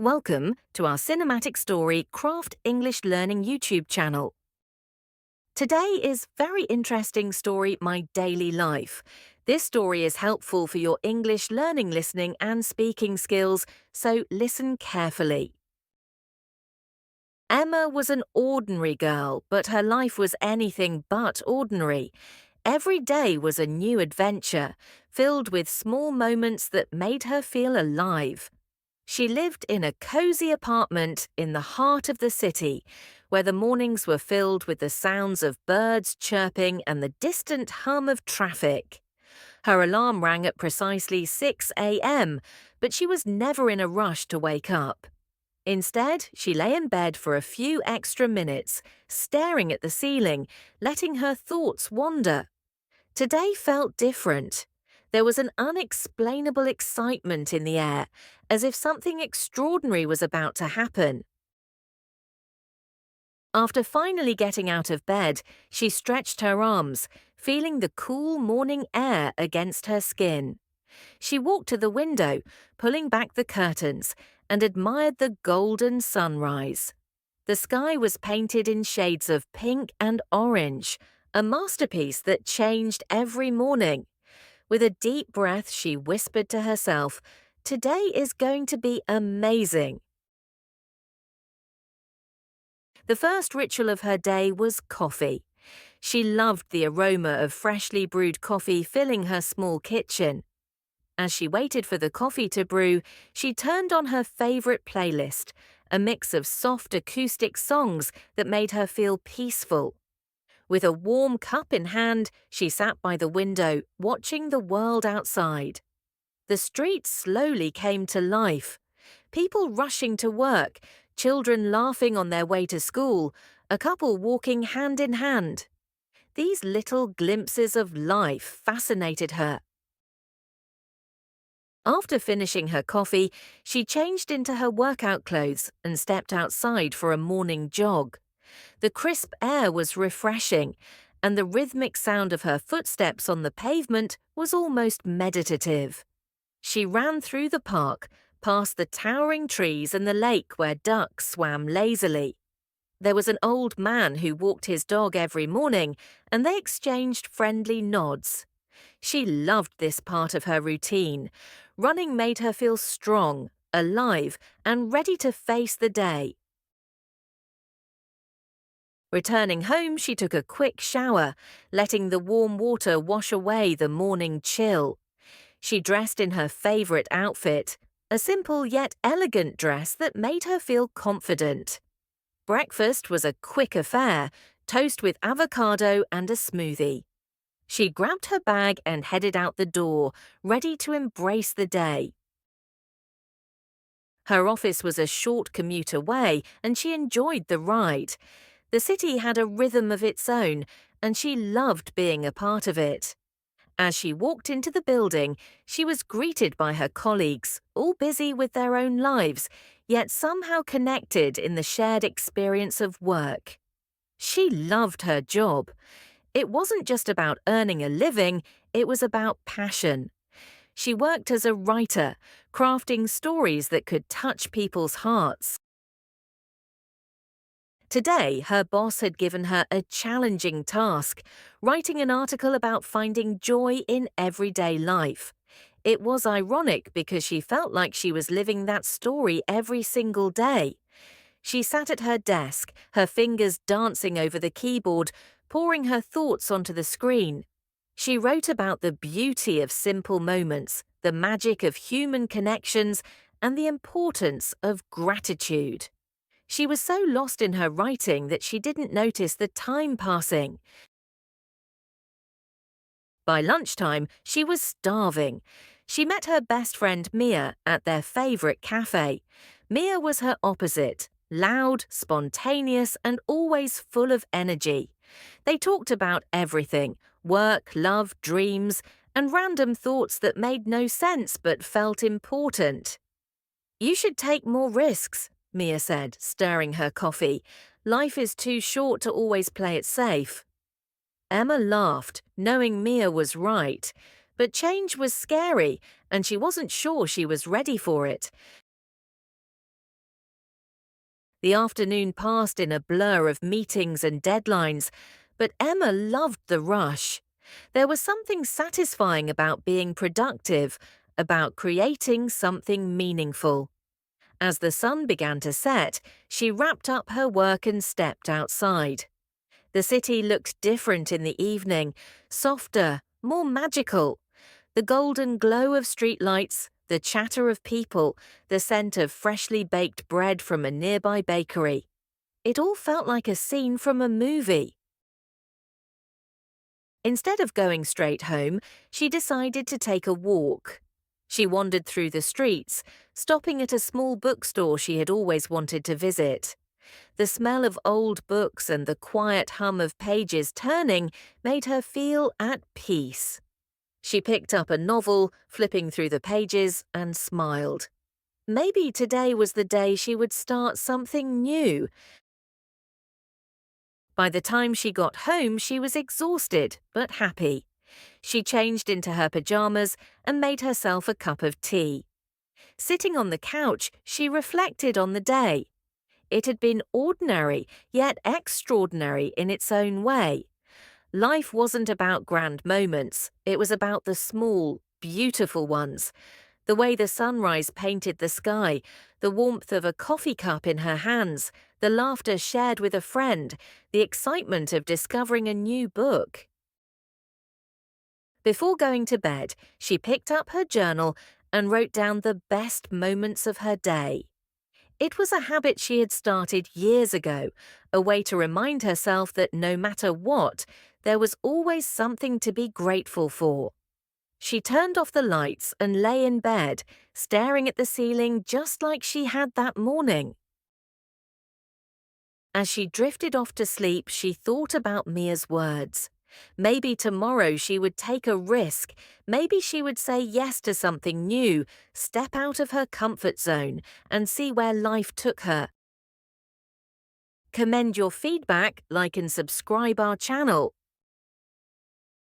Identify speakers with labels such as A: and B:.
A: Welcome to our cinematic story Craft English Learning YouTube channel. Today is very interesting story My Daily Life. This story is helpful for your English learning, listening and speaking skills, so listen carefully. Emma was an ordinary girl, but her life was anything but ordinary. Every day was a new adventure, filled with small moments that made her feel alive. She lived in a cozy apartment in the heart of the city, where the mornings were filled with the sounds of birds chirping and the distant hum of traffic. Her alarm rang at precisely 6 a.m., but she was never in a rush to wake up. Instead, she lay in bed for a few extra minutes, staring at the ceiling, letting her thoughts wander. Today felt different. There was an unexplainable excitement in the air, as if something extraordinary was about to happen. After finally getting out of bed, she stretched her arms, feeling the cool morning air against her skin. She walked to the window, pulling back the curtains, and admired the golden sunrise. The sky was painted in shades of pink and orange, a masterpiece that changed every morning. With a deep breath, she whispered to herself, "Today is going to be amazing." The first ritual of her day was coffee. She loved the aroma of freshly brewed coffee filling her small kitchen. As she waited for the coffee to brew, she turned on her favorite playlist, a mix of soft acoustic songs that made her feel peaceful. With a warm cup in hand, she sat by the window, watching the world outside. The streets slowly came to life. People rushing to work, children laughing on their way to school, a couple walking hand in hand. These little glimpses of life fascinated her. After finishing her coffee, she changed into her workout clothes and stepped outside for a morning jog. The crisp air was refreshing, and the rhythmic sound of her footsteps on the pavement was almost meditative. She ran through the park, past the towering trees and the lake where ducks swam lazily. There was an old man who walked his dog every morning, and they exchanged friendly nods. She loved this part of her routine. Running made her feel strong, alive, and ready to face the day. Returning home, she took a quick shower, letting the warm water wash away the morning chill. She dressed in her favorite outfit, a simple yet elegant dress that made her feel confident. Breakfast was a quick affair, toast with avocado and a smoothie. She grabbed her bag and headed out the door, ready to embrace the day. Her office was a short commute away, and she enjoyed the ride. The city had a rhythm of its own, and she loved being a part of it. As she walked into the building, she was greeted by her colleagues, all busy with their own lives, yet somehow connected in the shared experience of work. She loved her job. It wasn't just about earning a living, it was about passion. She worked as a writer, crafting stories that could touch people's hearts. Today, her boss had given her a challenging task, writing an article about finding joy in everyday life. It was ironic because she felt like she was living that story every single day. She sat at her desk, her fingers dancing over the keyboard, pouring her thoughts onto the screen. She wrote about the beauty of simple moments, the magic of human connections, and the importance of gratitude. She was so lost in her writing that she didn't notice the time passing. By lunchtime, she was starving. She met her best friend Mia at their favorite cafe. Mia was her opposite, loud, spontaneous, and always full of energy. They talked about everything: work, love, dreams, and random thoughts that made no sense but felt important. "You should take more risks," Mia said, stirring her coffee. "Life is too short to always play it safe." Emma laughed, knowing Mia was right. But change was scary, and she wasn't sure she was ready for it. The afternoon passed in a blur of meetings and deadlines, but Emma loved the rush. There was something satisfying about being productive, about creating something meaningful. As the sun began to set, she wrapped up her work and stepped outside. The city looked different in the evening, softer, more magical. The golden glow of streetlights, the chatter of people, the scent of freshly baked bread from a nearby bakery. It all felt like a scene from a movie. Instead of going straight home, she decided to take a walk. She wandered through the streets, stopping at a small bookstore she had always wanted to visit. The smell of old books and the quiet hum of pages turning made her feel at peace. She picked up a novel, flipping through the pages, and smiled. Maybe today was the day she would start something new. By the time she got home, she was exhausted but happy. She changed into her pajamas and made herself a cup of tea. Sitting on the couch, she reflected on the day. It had been ordinary, yet extraordinary in its own way. Life wasn't about grand moments, it was about the small, beautiful ones. The way the sunrise painted the sky, the warmth of a coffee cup in her hands, the laughter shared with a friend, the excitement of discovering a new book. Before going to bed, she picked up her journal and wrote down the best moments of her day. It was a habit she had started years ago, a way to remind herself that no matter what, there was always something to be grateful for. She turned off the lights and lay in bed, staring at the ceiling just like she had that morning. As she drifted off to sleep, she thought about Mia's words. Maybe tomorrow she would take a risk. Maybe she would say yes to something new, step out of her comfort zone, and see where life took her. Commend your feedback, like and subscribe our channel.